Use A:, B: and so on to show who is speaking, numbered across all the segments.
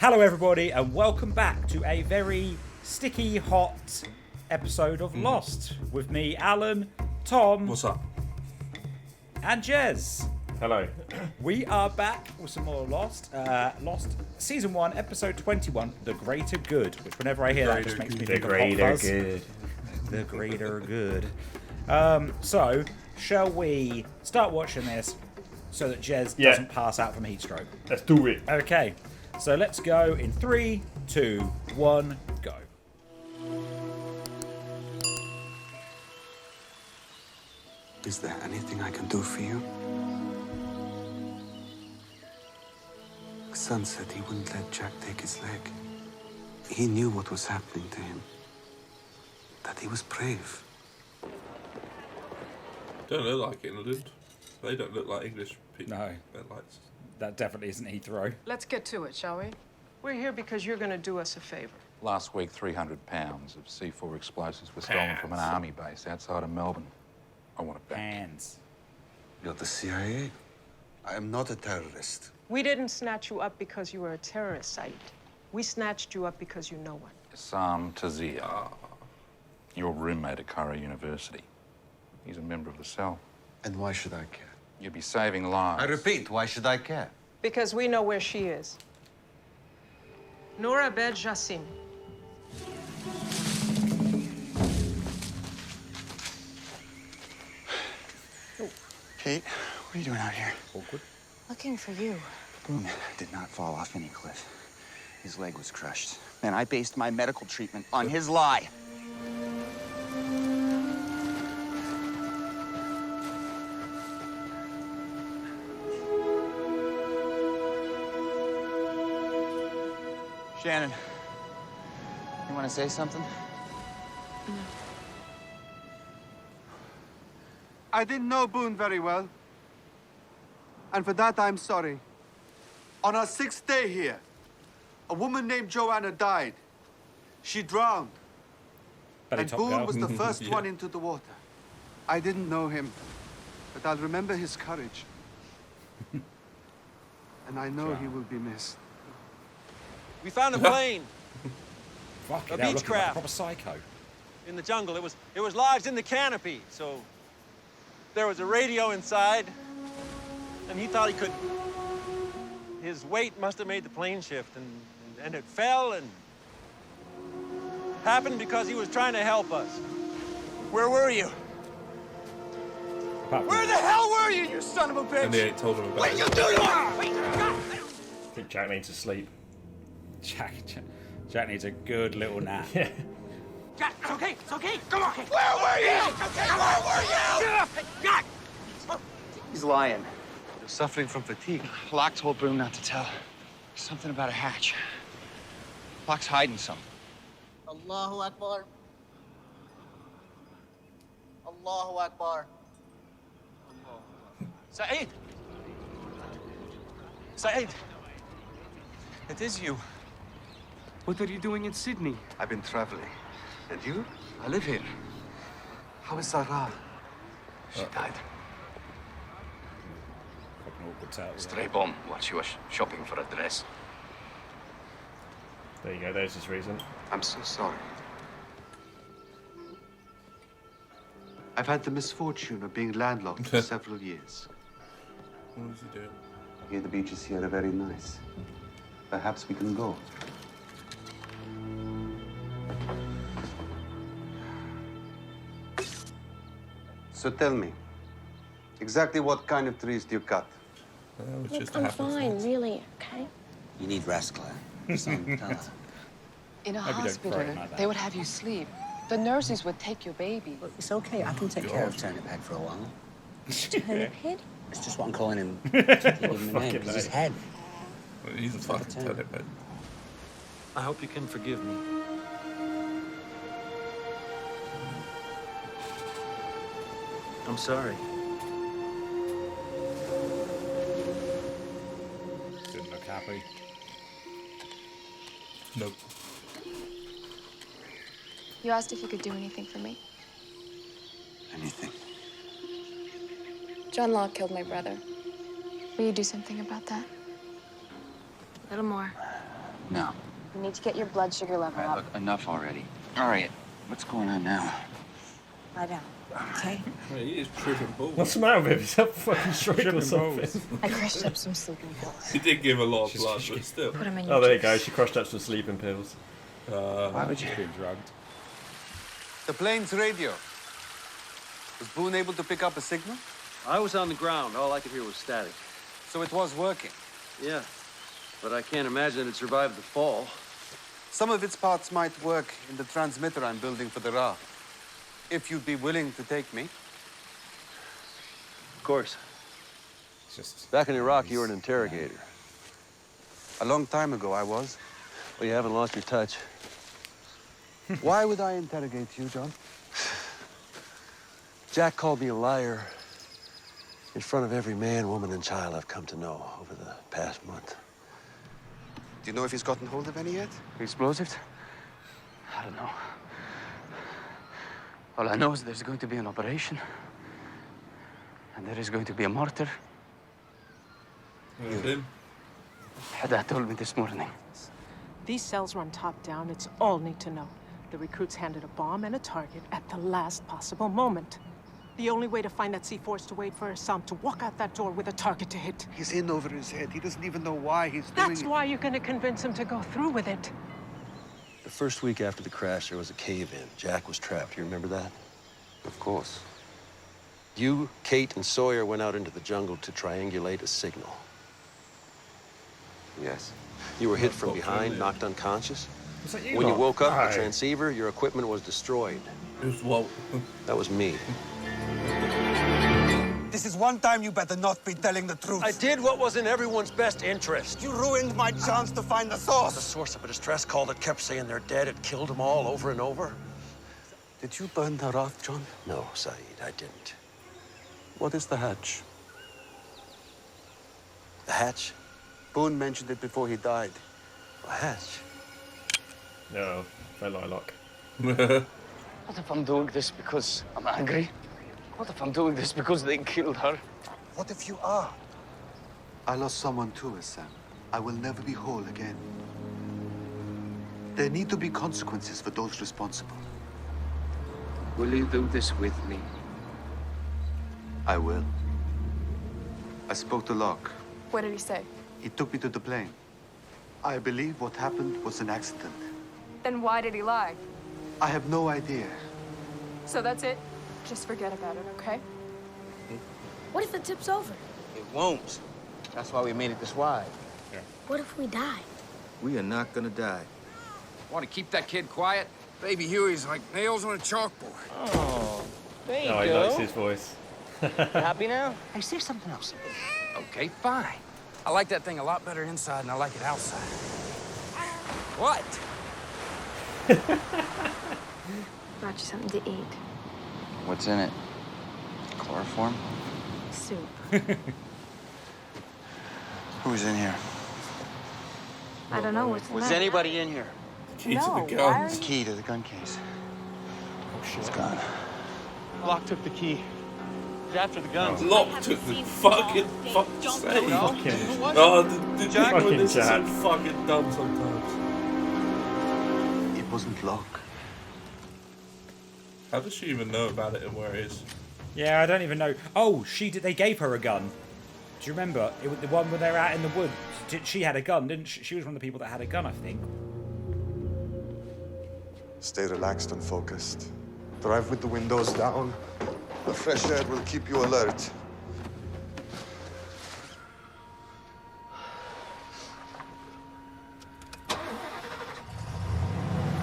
A: Hello everybody and welcome back to a very sticky hot episode of Lost with me, Alan, Tom.
B: What's up?
A: And Jez.
B: Hello.
A: We are back with some more Lost. Lost Season 1, Episode 21, The Greater Good, which whenever I hear that just makes me think of Hot Fuzz.
B: Good.
A: The Greater Good. So, shall we start watching this so that Jez doesn't pass out from heat stroke?
B: Let's do it.
A: Okay, so let's go in 3, 2, 1, go.
C: Is there anything I can do for you? Son said he wouldn't let Jack take his leg. He knew what was happening to him. That he was brave.
B: Don't look like England. They don't look like English people.
A: No.
B: They're like...
A: That definitely isn't Heathrow.
D: Let's get to it, shall we? We're here because you're going to do us a favor.
E: Last week, 300 pounds of C4 explosives were stolen from an army base outside of Melbourne. I want it back.
A: Hands.
C: You're the CIA? I am not a terrorist.
D: We didn't snatch you up because you were a terrorist, Sayid. We snatched you up because you know one.
E: Sam Tazir, your roommate at Cairo University. He's a member of the cell.
C: And why should I care?
E: You'd be saving lives.
C: I repeat, why should I care?
D: Because we know where she is. Noura Bed Jassim.
F: Kate, what are you doing out here?
A: Awkward.
G: Looking for you.
F: Boone did not fall off any cliff. His leg was crushed. And I based my medical treatment on his lie. Shannon, you want to say something?
H: I didn't know Boone very well. And for that, I'm sorry. On our 6th day here, a woman named Joanna died. She drowned. And Boone was the first one into the water. I didn't know him, but I'll remember his courage. And I know he will be missed.
I: We found a plane.
A: Fucking
I: A
A: hell,
I: beach
A: looking like a
I: craft.
A: proper psycho.
I: In the jungle. It was lodged in the canopy, so there was a radio inside, and he thought he could. His weight must have made the plane shift, and it fell, and happened because he was trying to help us.
F: Where were you?
I: Where the hell were you, you son of a bitch?
B: And they ain't told him about
F: What
B: it.
F: are you doing?
B: I think Jack needs to sleep.
A: Jack needs a good little nap.
B: Yeah.
I: Jack, it's okay, it's okay. Come on.
F: Where were you? Where were you?
I: Jack!
F: He's lying.
H: You're suffering from fatigue.
F: Locke told Boone not to tell. Something about a hatch. Locke's hiding something.
G: Allahu Akbar. Allahu Akbar.
I: Sayid! Sayid! It is you.
H: What are you doing in Sydney?
C: I've been traveling. And you?
H: I live here.
C: How is Sarah? She died.
A: Fucking awkward turtle.
J: Stray bomb while she was shopping for a dress.
B: There you go, there's his reason.
C: I'm so sorry. I've had the misfortune of being landlocked for several years.
B: What was he doing?
C: Here, the beaches here are very nice. Perhaps we can go. So tell me, exactly what kind of trees do you cut?
B: It's
G: Look,
B: just
G: I'm
B: happens.
G: fine, really, okay?
F: You need rest, Claire. Son, tell her.
D: In a
A: Hope you don't
D: hospital,
A: throw it like that.
D: they would have you sleep. The nurses would take your baby.
F: Look, it's okay. I can take care of Turnip Head for a while.
G: Turnip head?
F: It's just what I'm calling him. Give him a name. It's his head.
B: He's a fucking
F: turn.
B: turnip head.
I: I hope you can forgive me. I'm sorry.
A: Didn't look happy.
B: Nope.
K: You asked if you could do anything for me.
C: Anything.
K: John Locke killed my brother. Will you do something about that? A little more.
F: No.
K: You need to get your blood sugar level
F: All right,
K: up.
F: look, enough already. All right, what's going on now?
K: Lie down, okay?
B: He is tripping balls.
L: What's the matter with him? He's having fucking stroke or
A: Tripping
L: something.
A: balls.
K: I crushed up some sleeping pills.
B: He did give a lot of blood, but still.
K: Put them in your
L: Oh, there you
K: juice.
L: go. She crushed up some sleeping pills.
A: Why would you be drugged?
H: The plane's radio. Was Boone able to pick up a signal?
I: I was on the ground. All I could hear was static.
H: So it was working.
I: Yeah, but I can't imagine it survived the fall.
H: Some of its parts might work in the transmitter I'm building for the Ra. If you'd be willing to take me.
I: Of course.
A: It's just
I: Back in Iraq, you were an interrogator.
H: A long time ago, I was.
I: Well, you haven't lost your touch.
H: Why would I interrogate you, John?
I: Jack called me a liar in front of every man, woman, and child I've come to know over the past month.
H: Do you know if he's gotten hold of any yet?
F: Explosives? I don't know. All I know is there's going to be an operation. And there is going to be a martyr.
B: That's him.
F: Haddad told me this morning.
D: These cells run top down. It's all need to know. The recruits handed a bomb and a target at the last possible moment. The only way to find that C4 is to wait for Assam to walk out that door with a target to hit.
H: He's in over his head. He doesn't even know why he's
D: That's
H: doing
D: why you're gonna convince him to go through with it.
I: The first week after the crash, there was a cave-in. Jack was trapped. You remember that?
F: Of course.
I: You, Kate, and Sawyer went out into the jungle to triangulate a signal.
F: Yes.
I: You were hit from behind, knocked unconscious.
A: Was that you
I: When you
A: lot?
I: woke up,
A: No.
I: the transceiver, your equipment was destroyed.
B: It was Walt.
I: That was me.
H: This is one time you better not be telling the truth.
I: I did what was in everyone's best interest.
H: You ruined my chance to find the
I: The
H: source.
I: source of a distress call that kept saying they're dead. It killed them all over and over.
H: Did you burn her off, John?
I: No, Sayid, I didn't. What is the hatch? The hatch?
H: Boone mentioned it before he died.
I: A hatch?
L: No, very lilac.
F: What if I'm doing this because I'm angry? What if I'm doing this because they killed her?
H: What if you are? I lost someone too, Sam. I will never be whole again. There need to be consequences for those responsible.
F: Will you do this with me?
H: I will. I spoke to Locke.
K: What did he say?
H: He took me to the plane. I believe what happened was an accident.
K: Then why did he lie?
H: I have no idea.
K: So that's it? Just forget about it, okay?
G: What if it tips over?
M: It won't. That's why we made it this wide.
G: What if we die?
M: We are not gonna die.
J: Want to keep that kid quiet?
M: Baby Huey's like nails on a chalkboard.
J: Oh, there you
L: Oh, he
J: go.
L: likes his voice.
J: Happy now?
M: Hey, say something else.
J: Okay, fine. I like that thing a lot better inside than I like it outside. What?
K: Brought you something to eat.
F: What's in it? Chloroform?
K: Soup.
F: Who's in here?
K: I don't know what's in
I: Was
K: there.
I: anybody in here?
B: Key
K: No,
B: to the
K: why are
B: guns.
F: The key to the gun case.
A: Oh, shit.
F: It's gone.
I: Locke took the key. He's after the guns.
B: Locke took the fucking fuck's sake.
L: Fucking-
B: Oh, the Jack
L: Fucking
B: with this is so
L: Jack.
B: fucking dumb sometimes.
H: It wasn't Locke.
B: How does she even know about it and where it is?
A: Yeah, I don't even know. Oh, she did. They gave her a gun. Do you remember? It was the one where they were out in the woods. She had a gun, didn't she? She was one of the people that had a gun, I think.
N: Stay relaxed and focused. Drive with the windows down. The fresh air will keep you alert.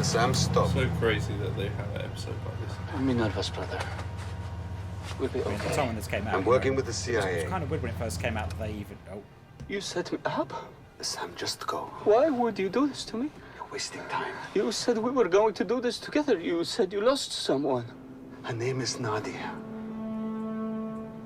N: Sam, stop.
B: So crazy that they have an episode like this.
F: I'm nervous, brother. We'll be okay.
A: Someone that's came out.
N: I'm working with the
A: It
N: CIA.
A: was kind of weird when it first came out that they even. Oh.
C: You set me up?
N: Sam, just go.
C: Why would you do this to me?
N: You're wasting time.
C: You said we were going to do this together. You said you lost someone.
N: Her name is Nadia.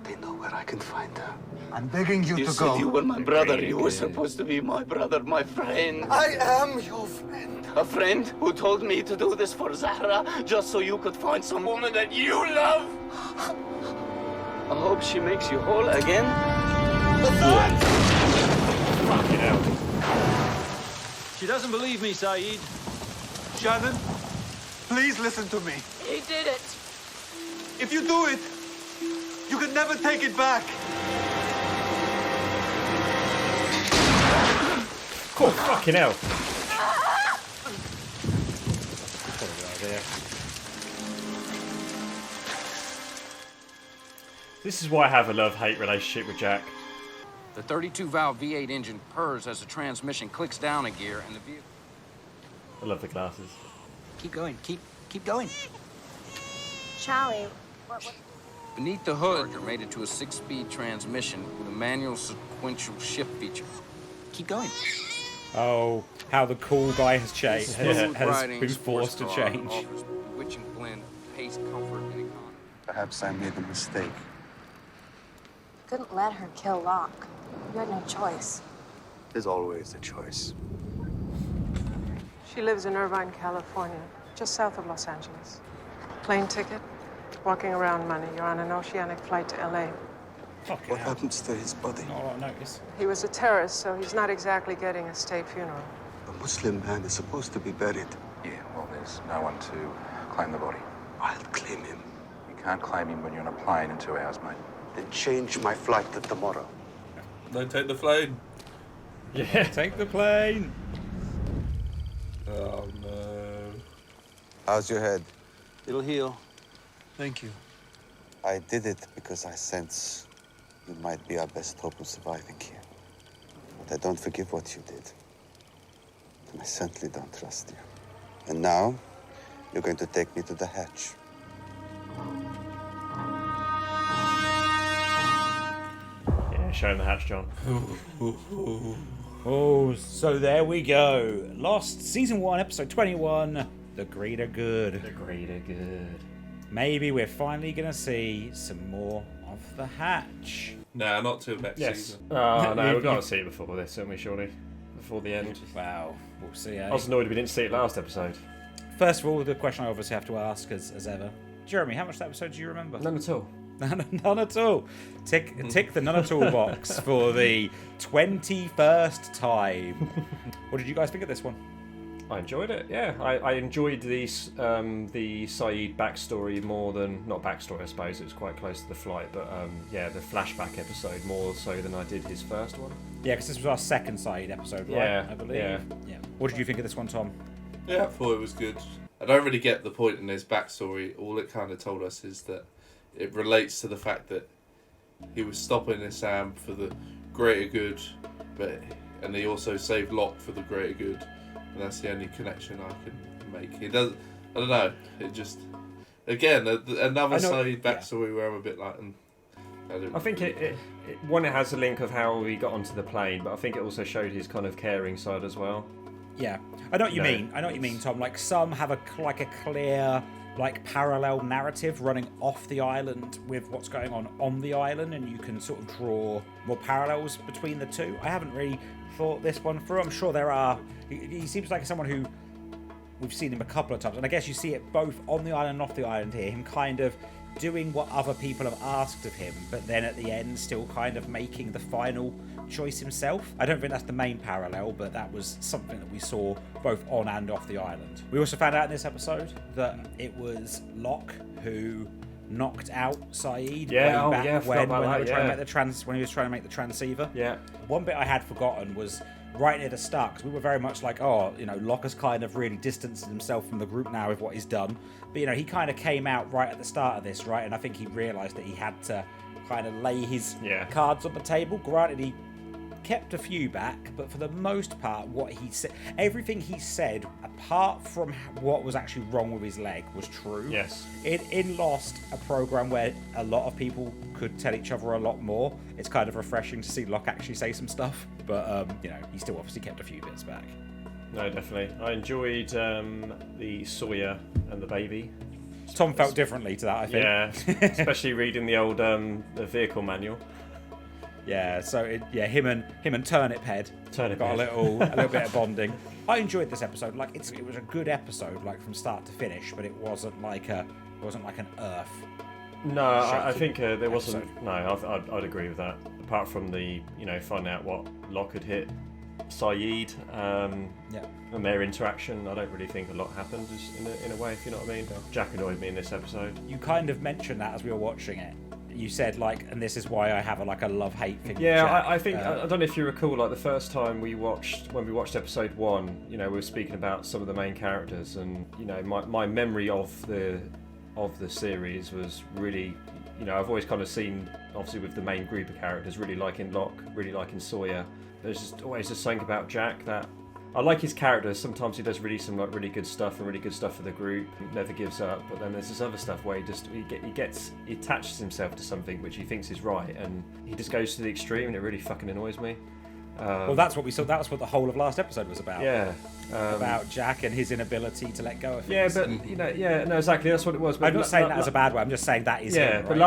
N: They know where I can find her. I'm begging you
C: You
N: to
C: said
N: go.
C: you were my brother. You were supposed to be my brother, my friend.
N: I am your friend.
C: A friend who told me to do this for Zahra just so you could find some woman that you love. I hope she makes you whole again.
L: Fucking hell.
I: She doesn't believe me, Sayid.
H: Shannon, please listen to me.
K: He did it.
H: If you do it, you can never take it back.
L: Cool, fucking hell. This is why I have a love-hate relationship with Jack.
J: The 32-valve V8 engine purrs as the transmission clicks down a gear and the vehicle...
L: I love the glasses.
M: Keep going. Keep going.
G: Charlie, what?
J: Beneath the hood, you're mated to a 6-speed transmission with a manual sequential shift feature.
M: Keep going.
A: Oh, how the cool guy has changed, has
J: Riding
A: been
J: sports
A: forced to
J: car
A: change.
J: offers a bewitching blend of pace, comfort, and economy.
F: Perhaps I made a mistake.
G: Couldn't let her kill Locke. You had no choice.
F: There's always a choice.
D: She lives in Irvine, California, just south of Los Angeles. Plane ticket, walking around money. You're on an oceanic flight to LA.
N: What happens to his body?
A: Not a lot of notice.
D: He was a terrorist, so he's not exactly getting a state funeral.
N: A Muslim man is supposed to be buried.
E: Yeah, well, there's no one to claim the body.
N: I'll claim him.
E: You can't claim him when you're on a plane in 2 hours, mate.
N: Then change my flight to tomorrow.
B: Don't take the plane.
L: Yeah.
A: Take the plane.
B: Oh no.
N: How's your head?
M: It'll heal. Thank you.
N: I did it because I sense you might be our best hope of surviving here. But I don't forgive what you did. And I certainly don't trust you. And now, you're going to take me to the hatch.
L: Yeah, show him the hatch, John.
A: Oh, so there we go. Lost Season 1, Episode 21, The Greater Good.
L: The greater good.
A: Maybe we're finally going to see some more of the hatch.
B: Nah, not till next
L: Yes.
B: season.
L: Oh, no, we've got to see it before this, haven't we, surely? Before the end.
A: Wow, we'll see.
L: I was annoyed we didn't see it last episode.
A: First of all, the question I obviously have to ask, as ever. Jeremy, how much of that episode do you remember?
L: None at all.
A: None at all. Tick the none at all box for the 21st time. What did you guys think of this one?
L: I enjoyed it, yeah. I enjoyed the Sayid backstory more than... Not backstory, I suppose. It was quite close to the flight. But, yeah, the flashback episode more so than I did his first one.
A: Yeah, because this was our second Sayid episode, right?
L: Yeah,
A: I believe.
L: yeah.
A: What did you think of this one, Tom?
B: Yeah, I thought it was good. I don't really get the point in his backstory. All it kind of told us is that it relates to the fact that he was stopping Isam for the greater good, and he also saved Locke for the greater good. And that's the only connection I can make. He does. I don't know. It just again another side backstory where I'm a bit like.
L: I think it has a link of how he got onto the plane, but I think it also showed his kind of caring side as well.
A: Yeah, I know what you mean. I know what you mean, Tom. Like some have a clear parallel narrative running off the island with what's going on the island, and you can sort of draw more parallels between the two. I haven't really thought this one through. I'm sure there are. He seems like someone who we've seen him a couple of times, and I guess you see it both on the island and off the island here. Him kind of doing what other people have asked of him, but then at the end still kind of making the final choice himself. I don't think that's the main parallel, but that was something that we saw both on and off the island. We also found out in this episode that it was Locke who knocked out Sayid when he was trying to make the transceiver.
L: Yeah.
A: One bit I had forgotten was right near the start, because we were very much like, Locke has kind of really distanced himself from the group now with what he's done. But, he kind of came out right at the start of this, right? And I think he realised that he had to kind of lay his cards on the table. Granted, he kept a few back, but for the most part, what he said, everything he said, apart from what was actually wrong with his leg, was true.
L: Yes.
A: In Lost, a program where a lot of people could tell each other a lot more, it's kind of refreshing to see Locke actually say some stuff. But he still obviously kept a few bits back.
L: No, definitely. I enjoyed the Sawyer and the baby.
A: Tom felt differently to that, I think.
L: Yeah, especially reading the old the vehicle manual.
A: Yeah, so him and Turnip Head got a little bit of bonding. I enjoyed this episode. Like it was a good episode, like from start to finish, but it wasn't like an Earth.
L: No, I think there wasn't. No, I'd agree with that. Apart from the finding out what Locke had hit Sayid and their interaction. I don't really think a lot happened in a way, if you know what I mean. Jack annoyed me in this episode.
A: You kind of mentioned that as we were watching it. You said, like, and this is why I have a love-hate thing.
L: Yeah,
A: with Jack.
L: I think I don't know if you recall, like the first time when we watched episode 1, you know, we were speaking about some of the main characters, and you know, my memory of the series was really, you know, I've always kind of seen, obviously with the main group of characters, really liking Locke, really liking Sawyer. There's just always just something about Jack that I like his character. Sometimes he does really really good stuff and really good stuff for the group. Never gives up. But then there's this other stuff where he attaches himself to something which he thinks is right, and he just goes to the extreme, and it really fucking annoys me.
A: Well, that's what we saw. That's what the whole of last episode was about.
L: Yeah.
A: About Jack and his inability to let go of
L: things.
A: Yeah,
L: but you know, yeah, no, exactly. That's what it was. But
A: I'm not saying that as a bad way. I'm just saying that is.
L: Yeah,
A: him,
L: but
A: right?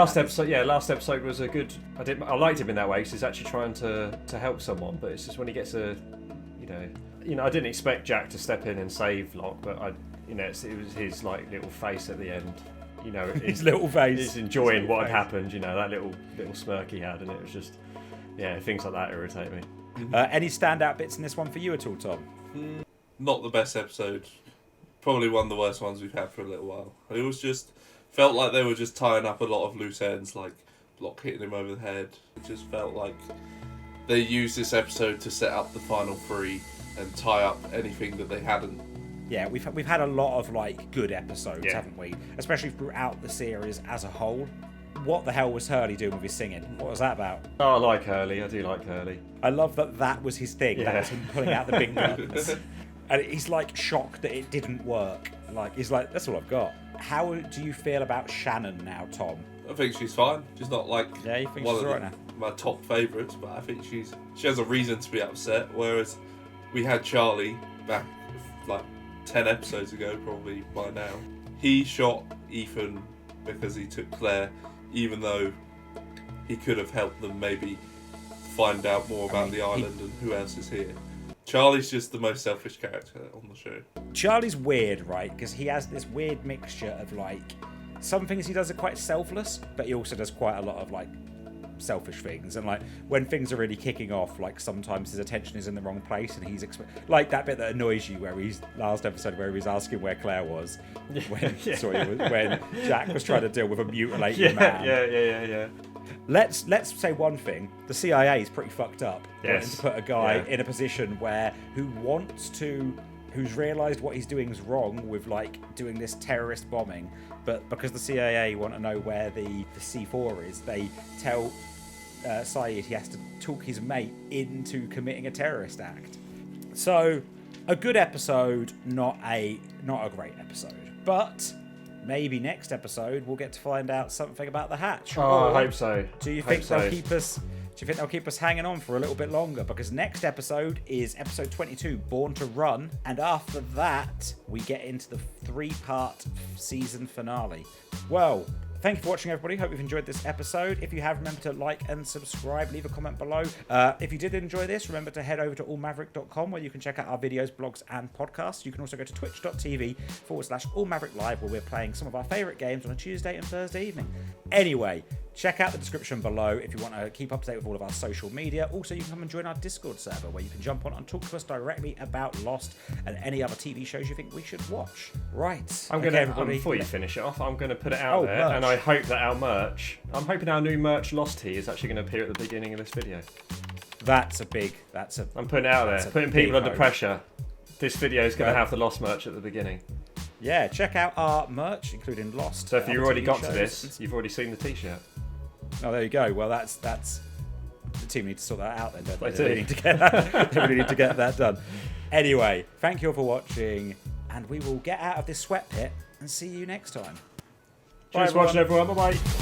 L: last episode was a good. I liked him in that way because he's actually trying to help someone. But it's just when he gets you know, I didn't expect Jack to step in and save Locke, but it was his like little face at the end. You know,
A: his little face.
L: He's enjoying what had happened. You know, that little smirk he had, and it was just, yeah, things like that irritate me.
A: Any standout bits in this one for you at all, Tom?
B: Not the best episode. Probably one of the worst ones we've had for a little while. It was just felt like they were just tying up a lot of loose ends, like Locke hitting him over the head. It just felt like they used this episode to set up the final 3 and tie up anything that they hadn't.
A: Yeah, we've had a lot of like good episodes,
L: Yeah.
A: haven't we? Especially throughout the series as a whole. What the hell was Hurley doing with his singing? What was that about?
L: Oh, I like Hurley. I do like Hurley.
A: I love that was his thing.
L: Yeah.
A: That was him pulling out the big guns. And he's like shocked that it didn't work. Like he's like, that's all I've got. How do you feel about Shannon now, Tom?
B: I think she's fine. She's not like
A: you think
B: one
A: she's
B: of
A: alright now?
B: my top favourites, but I think she has a reason to be upset. Whereas we had Charlie back like 10 episodes ago, probably by now. He shot Ethan because he took Claire, even though he could have helped them maybe find out more about the island and who else is here. Charlie's just the most selfish character on the show.
A: Charlie's weird, right? Because he has this weird mixture of like some things he does are quite selfless, but he also does quite a lot of like selfish things. And like when things are really kicking off, like sometimes his attention is in the wrong place, and he's like that bit that annoys you where he's last episode where he was asking where Claire was when when Jack was trying to deal with a mutilated man.
L: Yeah.
A: Let's say one thing: the CIA is pretty fucked up.
L: Yes.
A: Wanting to put a guy in a position who's realised what he's doing is wrong with like doing this terrorist bombing, but because the CIA want to know where the C4 is, they tell Sayid he has to talk his mate into committing a terrorist act. So, a good episode, not a great episode, but maybe next episode we'll get to find out something about the hatch.
L: Oh, I hope so.
A: Do you think they'll keep us? Do you think they'll keep us hanging on for a little bit longer? Because next episode is episode 22, Born to Run, and after that we get into the 3-part season finale. Well, thank you for watching, everybody. Hope you've enjoyed this episode. If you have, remember to like and subscribe. Leave a comment below. If you did enjoy this, remember to head over to allmaverick.com where you can check out our videos, blogs, and podcasts. You can also go to twitch.tv/allmavericklive where we're playing some of our favourite games on a Tuesday and Thursday evening. Anyway, check out the description below if you want to keep up to date with all of our social media. Also, you can come and join our Discord server where you can jump on and talk to us directly about Lost and any other TV shows you think we should watch. Right.
L: Before you finish it off, I'm going to put it out there,
A: merch.
L: and I hope that I'm hoping our new merch, Lost Tea, is actually going to appear at the beginning of this video.
A: I'm
L: putting it out there, putting people under pressure. This video is going to have the Lost merch at the beginning.
A: Yeah, check out our merch, including Lost.
L: So if you've already got to this, you've already seen the t-shirt.
A: Oh, there you go. Well, that's the team need to sort that out then, don't they?
L: They do.
A: Need to get they really need to get that done. Anyway, thank you all for watching, and we will get out of this sweat pit and see you next time.
L: Cheers for watching, everyone. Bye-bye.